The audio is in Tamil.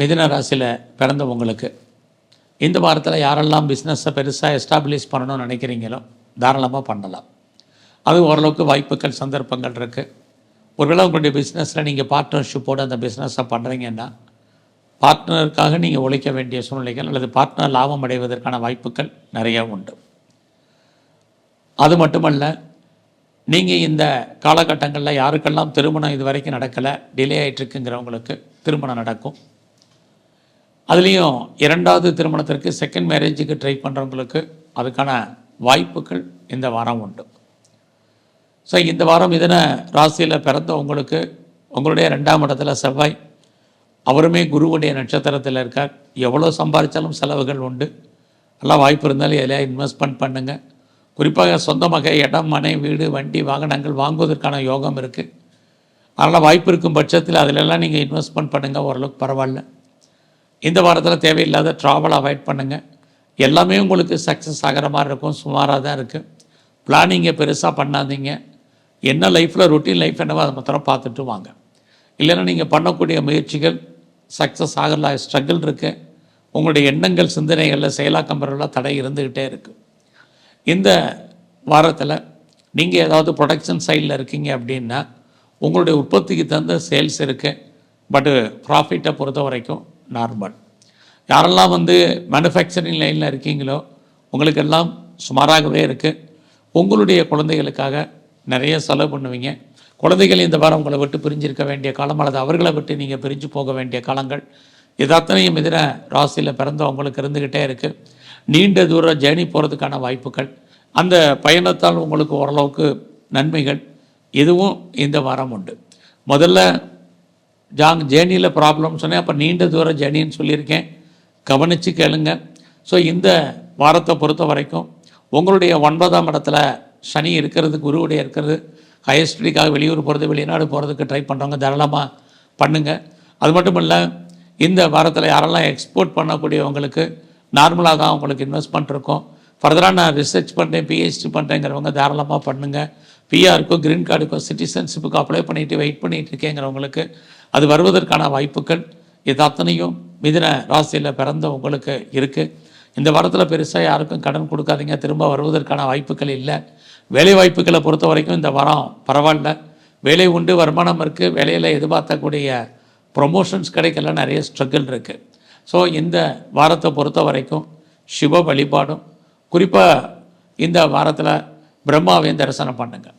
மிதுன ராசியில் பிறந்தவங்களுக்கு இந்த வாரத்தில் யாரெல்லாம் பிஸ்னஸை பெருசாக எஸ்டாப்ளிஷ் பண்ணணும்னு நினைக்கிறீங்களோ தாராளமாக பண்ணலாம். அது ஓரளவுக்கு வாய்ப்புகள் சந்தர்ப்பங்கள் இருக்குது. ஒருவேளை உங்களுடைய பிஸ்னஸில் நீங்கள் பார்ட்னர்ஷிப்போடு அந்த பிஸ்னஸை பண்ணுறீங்கன்னா பார்ட்னருக்காக நீங்கள் உழைக்க வேண்டிய சூழ்நிலைகள் அல்லது பார்ட்னர் லாபம் அடைவதற்கான வாய்ப்புகள் நிறையா உண்டு. அது மட்டுமல்ல, நீங்கள் இந்த காலகட்டங்களில் யாருக்கெல்லாம் திருமணம் இது வரைக்கும் நடக்கலை, டிலே ஆகிட்டுருக்குங்கிறவங்களுக்கு திருமணம் நடக்கும். அதுலேயும் இரண்டாவது திருமணத்திற்கு செகண்ட் மேரேஜுக்கு ட்ரை பண்ணுறவங்களுக்கு அதுக்கான வாய்ப்புகள் இந்த வாரம் உண்டு. ஸோ இந்த வாரம் மிதுன ராசியில் பிறந்த உங்களுக்கு உங்களுடைய 2ஆம் இடத்துல செவ்வாய், அவருமே குருவுடைய நட்சத்திரத்தில் இருக்கார். எவ்வளோ சம்பாதிச்சாலும் செலவுகள் உண்டு. நல்லா வாய்ப்பு இருந்தாலும் எதில் இன்வெஸ்ட்மெண்ட் பண்ணுங்கள். குறிப்பாக சொந்தமாக இடம், மனை, வீடு, வண்டி, வாகனங்கள் வாங்குவதற்கான யோகம் இருக்குது. அதனால் வாய்ப்பு இருக்கும் பட்சத்தில் அதிலெல்லாம் நீங்கள் இன்வெஸ்ட்மெண்ட் பண்ணுங்கள், ஓரளவுக்கு பரவாயில்ல. இந்த வாரத்தில் தேவையில்லாத ட்ராவல் அவாய்ட் பண்ணுங்கள். எல்லாமே உங்களுக்கு சக்ஸஸ் ஆகிற மாதிரி இருக்கும். சுமாராக தான் இருக்குது. பிளானிங்கை பெருசாக பண்ணாதீங்க. என்ன லைஃப்பில் ரொட்டீன் லைஃப் என்னவோ அதை மாத்திரம் பார்த்துட்டு வாங்க. இல்லைன்னா நீங்கள் பண்ணக்கூடிய முயற்சிகள் சக்ஸஸ் ஆகல, ஸ்ட்ரகிள் இருக்குது. உங்களுடைய எண்ணங்கள், சிந்தனைகளில் செயலாக்கம் பெறலாம் தடை இருந்துக்கிட்டே இருக்குது. இந்த வாரத்தில் நீங்கள் ஏதாவது ப்ரொடக்ஷன் சைடில் இருக்கீங்க அப்படின்னா உங்களுடைய உற்பத்திக்கு தகுந்த சேல்ஸ் இருக்குது. பட்டு ப்ராஃபிட்டை பொறுத்த வரைக்கும் நார்மல். யாரெல்லாம் மேனுஃபேக்சரிங் லைனில் இருக்கீங்களோ உங்களுக்கெல்லாம் சுமாராகவே இருக்குது. உங்களுடைய குழந்தைகளுக்காக நிறைய செலவு பண்ணுவீங்க. குழந்தைகள் இந்த வாரம் உங்களை விட்டு பிரிஞ்சிருக்க வேண்டிய காலம் அல்லது அவர்களை விட்டு நீங்கள் பிரிஞ்சு போக வேண்டிய காலங்கள் இது அத்தனையும் மிதுன ராசியில் பிறந்த உங்களுக்கு இருந்துக்கிட்டே இருக்குது. நீண்ட தூர ஜேர்னி போகிறதுக்கான வாய்ப்புகள், அந்த பயணத்தால் உங்களுக்கு ஓரளவுக்கு நன்மைகள் இதுவும் இந்த வாரம் உண்டு. முதல்ல ஜேர்னியில் ப்ராப்ளம் சொன்னேன், அப்போ நீண்ட தூர ஜேர்னின்னு சொல்லியிருக்கேன். கவனித்து கேளுங்க. ஸோ இந்த வாரத்தை பொறுத்த வரைக்கும் உங்களுடைய 9ஆம் இடத்துல சனி இருக்கிறது, குருவுடைய இருக்கிறது. ஹையர் ஸ்டடிக்காக வெளியூர் போகிறது, வெளிநாடு போகிறதுக்கு ட்ரை பண்ணுறவங்க தாராளமாக பண்ணுங்கள். அது மட்டும் இல்லை, இந்த வாரத்தில் யாரெல்லாம் எக்ஸ்போர்ட் பண்ணக்கூடியவங்களுக்கு நார்மலாக தான் உங்களுக்கு இன்வெஸ்ட்மெண்ட் இருக்கும். ஃபர்தராக நான் ரிசர்ச் பண்ணுறேன், பிஹெச்டி பண்ணுறேங்கிறவங்க தாராளமாக பண்ணுங்கள். பிஆருக்கோ, க்ரீன் கார்டுக்கோ, சிட்டிசன்ஷிப்புக்கு அப்ளை பண்ணிவிட்டு வெயிட் பண்ணிகிட்டு இருக்கேங்கிறவங்களுக்கு அது வருவதற்கான வாய்ப்புகள் இது அத்தனையும் மிதுன ராசியில் பிறந்த உங்களுக்கு இருக்குது. இந்த வாரத்தில் பெருசாக யாருக்கும் கடன் கொடுக்காதீங்க. திரும்ப வருவதற்கான வாய்ப்புகள் இல்லை. வேலை வாய்ப்புகளை பொறுத்த வரைக்கும் இந்த வாரம் பரவாயில்ல. வேலை உண்டு, வருமானம் இருக்குது. வேலையில் எதிர்பார்த்தக்கூடிய ப்ரொமோஷன்ஸ் கிடைக்கல, நிறைய ஸ்ட்ரகிள் இருக்குது. ஸோ இந்த வாரத்தை பொறுத்த வரைக்கும் சிவ வழிபாடும், குறிப்பாக இந்த வாரத்தில் பிரம்மாவையும் தரிசனம் பண்ணுங்கள்.